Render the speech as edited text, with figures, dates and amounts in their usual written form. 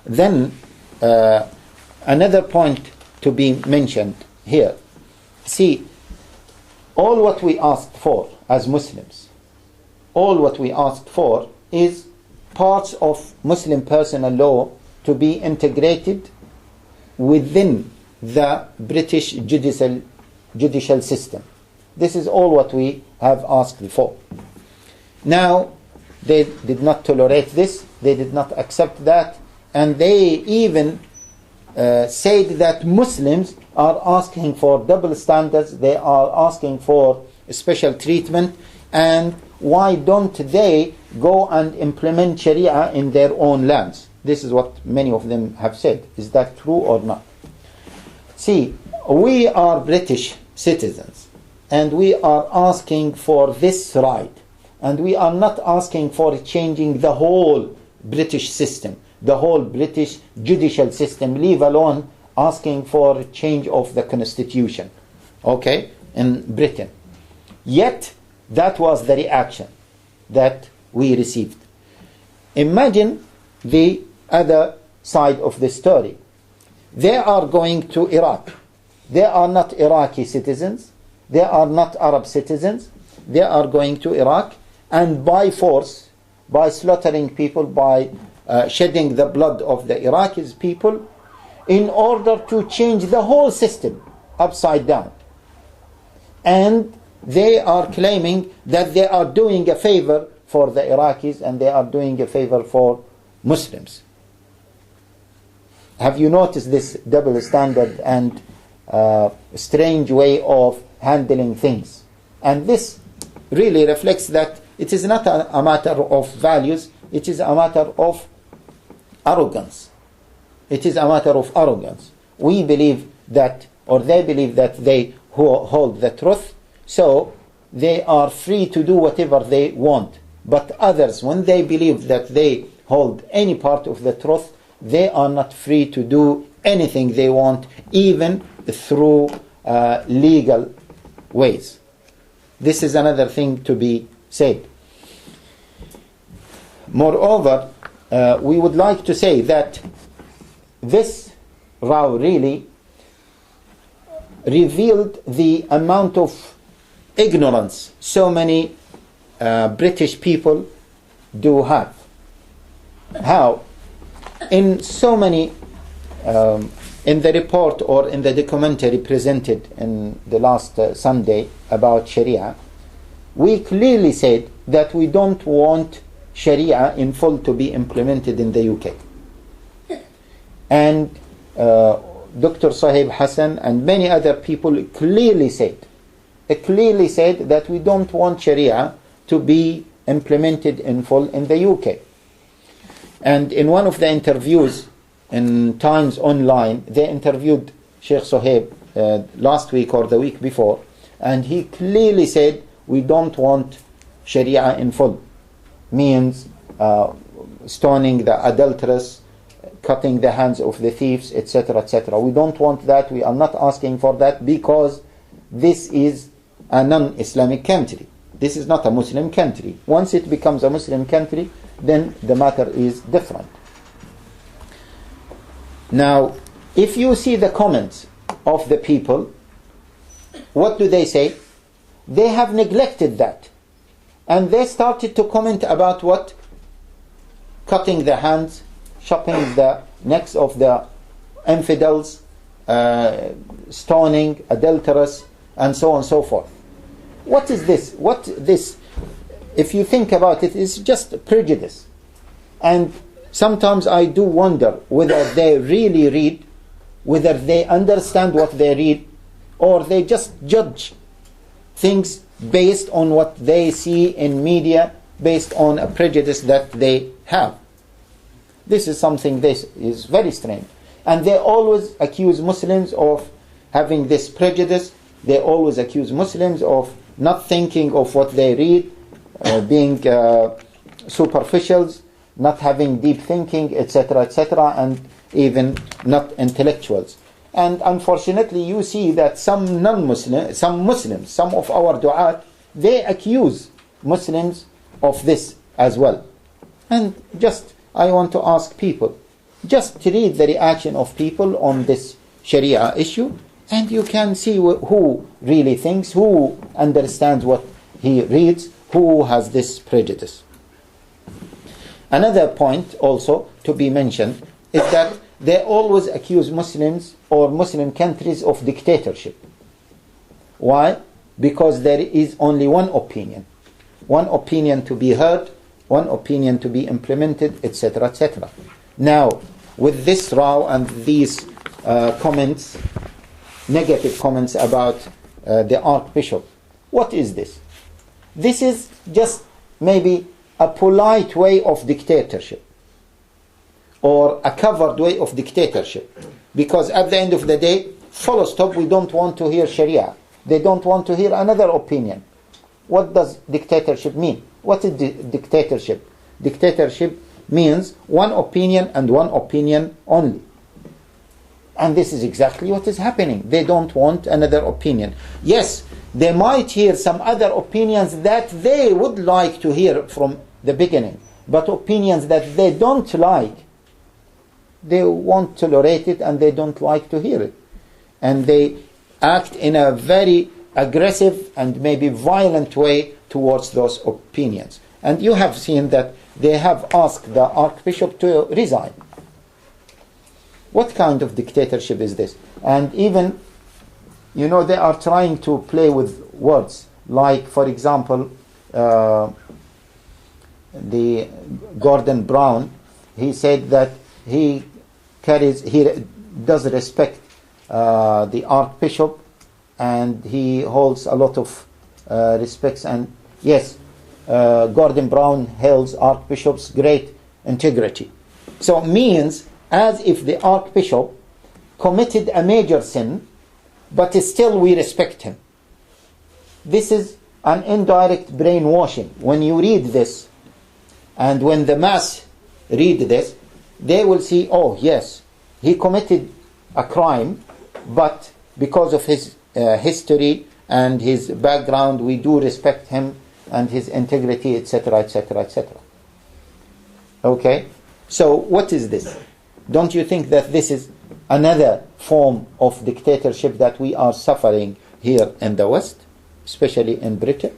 Then another point to be mentioned here. See, all what we asked for as Muslims, all what we asked for is parts of Muslim personal law to be integrated within the British judicial system. This is all what we have asked for. Now, they did not tolerate this, they did not accept that, and they even said that Muslims are asking for double standards, they are asking for special treatment, and why don't they go and implement Sharia in their own lands? This is what many of them have said. Is that true or not? See, we are British citizens, and we are asking for this right, and we are not asking for changing the whole British system, the whole British judicial system, leave alone asking for a change of the constitution, okay, in Britain. Yet, that was the reaction that we received. Imagine the other side of the story. They are going to Iraq. They are not Iraqi citizens. They are not Arab citizens. They are going to Iraq, and by force, by slaughtering people, by shedding the blood of the Iraqis people, in order to change the whole system upside down. And they are claiming that they are doing a favor for the Iraqis and they are doing a favor for Muslims. Have you noticed this double standard and strange way of handling things? And this really reflects that it is not a matter of values, it is a matter of arrogance. It is a matter of arrogance. We believe that, or they believe that they hold the truth, so they are free to do whatever they want. But others, when they believe that they hold any part of the truth, they are not free to do anything they want, even through legal ways. This is another thing to be said. Moreover, we would like to say that this row really revealed the amount of ignorance so many British people do have. How? In so many, in the report or in the documentary presented in the last Sunday about Sharia, we clearly said that we don't want Sharia in full to be implemented in the UK. And Dr. Sahib Hassan and many other people clearly said that we don't want Sharia to be implemented in full in the UK. And in one of the interviews in Times Online, they interviewed Sheikh Sahib last week or the week before, and he clearly said we don't want Sharia in full. Means stoning the adulteress, cutting the hands of the thieves, etc., etc. We don't want that. We are not asking for that because this is a non-Islamic country. This is not a Muslim country. Once it becomes a Muslim country, then the matter is different. Now, if you see the comments of the people, what do they say? They have neglected that. And they started to comment about what? Cutting the hands, chopping the necks of the infidels, stoning, adulterers, and so on and so forth. What is this? What this, if you think about it, is just prejudice. And sometimes I do wonder whether they really read, whether they understand what they read, or they just judge things based on what they see in media, based on a prejudice that they have. This is something that is very strange. And they always accuse Muslims of having this prejudice. They always accuse Muslims of not thinking of what they read, being superficials, not having deep thinking, etc., etc., and even not intellectuals. And unfortunately, you see that some non-Muslims, some Muslims, some of our du'at, they accuse Muslims of this as well. And just, I want to ask people, Just read the reaction of people on this Sharia issue, and you can see who really thinks, who understands what he reads, who has this prejudice. Another point also to be mentioned is that they always accuse Muslims or Muslim countries of dictatorship. Why? Because there is only one opinion to be heard, one opinion to be implemented, etc., etc. Now, with this row and these comments, negative comments about the Archbishop, what is this? This is just maybe a polite way of dictatorship, or a covered way of dictatorship, because at the end of the day, full stop, we don't want to hear Sharia. They don't want to hear another opinion. What does dictatorship mean? What is dictatorship? Dictatorship means one opinion and one opinion only. And this is exactly what is happening. They don't want another opinion. Yes, they might hear some other opinions that they would like to hear from the beginning, but opinions that they don't like, they won't tolerate it and they don't like to hear it. And they act in a very aggressive and maybe violent way towards those opinions. And you have seen that they have asked the Archbishop to resign. What kind of dictatorship is this? And even, they are trying to play with words. Like, for example, the Gordon Brown, he said that he does respect the Archbishop, and he holds a lot of respects. And yes, Gordon Brown holds Archbishop's great integrity. So it means as if the Archbishop committed a major sin, but still we respect him. This is an indirect brainwashing. When you read this, and when the mass read this, they will see, oh yes, he committed a crime, but because of his history and his background, we do respect him and his integrity, etc., etc., etc. Okay? So what is this? Don't you think that this is another form of dictatorship that we are suffering here in the West, especially in Britain?